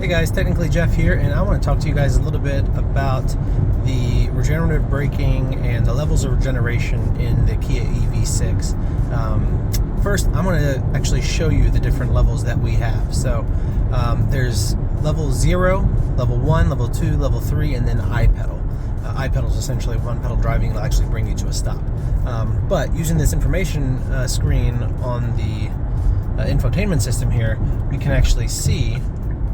Hey guys, Technically Jeff here, and I want to talk to you guys a little bit about the regenerative braking and the levels of regeneration in the Kia EV6. First, I'm going to actually show you the different levels that we have. So there's level 0, level 1, level 2, level 3, and then iPedal. iPedal is essentially one pedal driving. It'll actually bring you to a stop. But using this information screen on the infotainment system here, we can actually see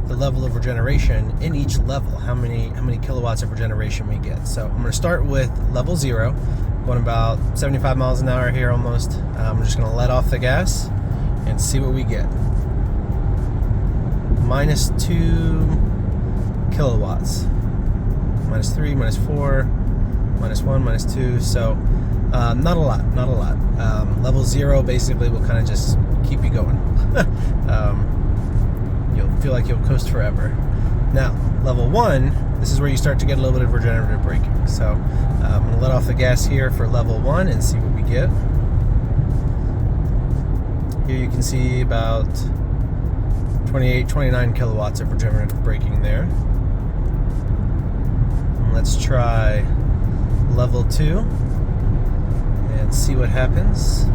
the level of regeneration in each level, how many kilowatts of regeneration we get. So I'm going to start with level 0, going about 75 miles an hour here almost. I'm just going to let off the gas and see what we get. Minus 2 kilowatts, minus 3, minus 4, minus 1, minus 2. So not a lot. Level 0 basically will kind of just keep you going. You'll feel like you'll coast forever. Now, level 1, this is where you start to get a little bit of regenerative braking. So I'm going to let off the gas here for level 1 and see what we get. Here you can see about 28, 29 kilowatts of regenerative braking there. And let's try level 2 and see what happens.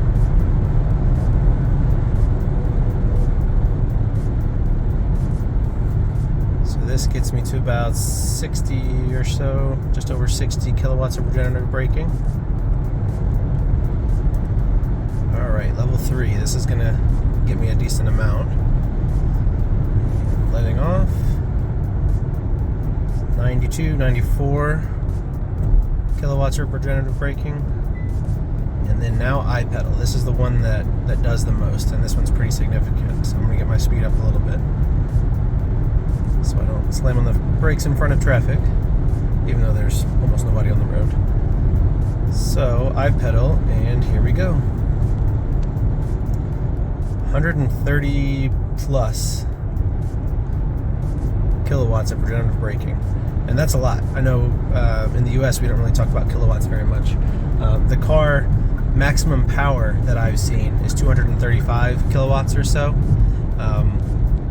This gets me to about 60 or so, just over 60 kilowatts of regenerative braking. Alright, level 3. This is going to get me a decent amount. Letting off. 92, 94 kilowatts of regenerative braking. And then now iPedal. This is the one that does the most, and this one's pretty significant. So I'm going to get my speed up a little bit, so I don't slam on the brakes in front of traffic, even though there's almost nobody on the road. So iPedal, and here we go. 130 plus kilowatts of regenerative braking, and that's a lot. I know in the US we don't really talk about kilowatts very much. The car maximum power that I've seen is 235 kilowatts or so.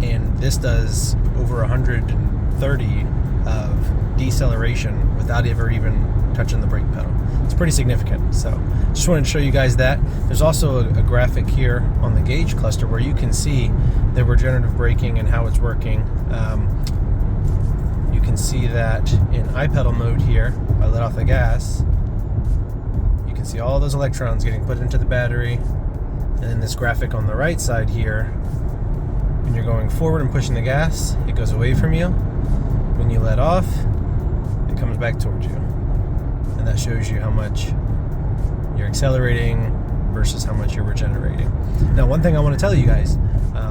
And this does over 130 of deceleration without ever even touching the brake pedal. It's pretty significant. So just wanted to show you guys that. There's also a graphic here on the gauge cluster where you can see the regenerative braking and how it's working. You can see that in iPedal mode here, if I let off the gas, you can see all those electrons getting put into the battery. And then this graphic on the right side here, when you're going forward and pushing the gas, it goes away from you. When you let off, it comes back towards you. And that shows you how much you're accelerating versus how much you're regenerating. Now, one thing I want to tell you guys,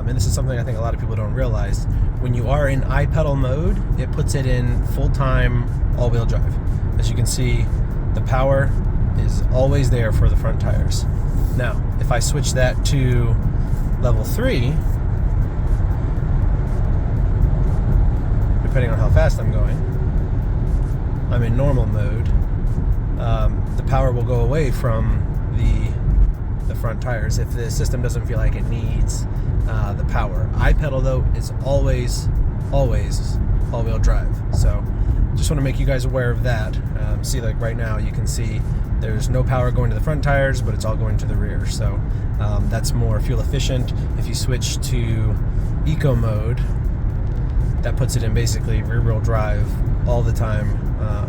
and this is something I think a lot of people don't realize, when you are in iPedal mode, it puts it in full-time all-wheel drive. As you can see, the power is always there for the front tires. Now, if I switch that to level 3, depending on how fast I'm going, I'm in normal mode, the power will go away from the front tires if the system doesn't feel like it needs the power. iPedal though is always all-wheel drive, so just want to make you guys aware of that. See, like right now you can see there's no power going to the front tires, but it's all going to the rear, so that's more fuel efficient. If you switch to eco mode, that puts it in basically rear-wheel drive all the time,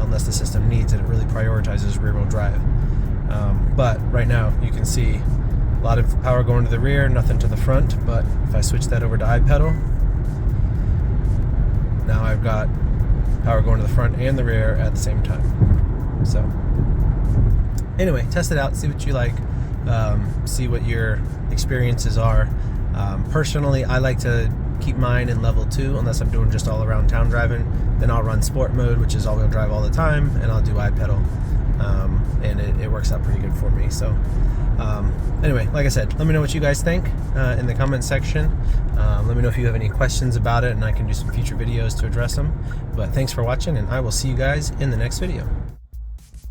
unless the system needs it. It really prioritizes rear-wheel drive. But right now, you can see a lot of power going to the rear, nothing to the front. But if I switch that over to iPedal, now I've got power going to the front and the rear at the same time. So anyway, test it out, see what you like, see what your experiences are. Personally, I like to keep mine in level 2 unless I'm doing just all around town driving. Then I'll run sport mode, which is all-wheel drive all the time, and I'll do iPedal, and it works out pretty good for me. So anyway, like I said, let me know what you guys think in the comment section. Let me know if you have any questions about it, and I can do some future videos to address them. But thanks for watching, and I will see you guys in the next video.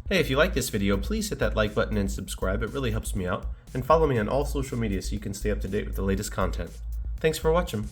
Hey, if you like this video, please hit that like button and subscribe. It really helps me out. And follow me on all social media so you can stay up to date with the latest content. Thanks for watching.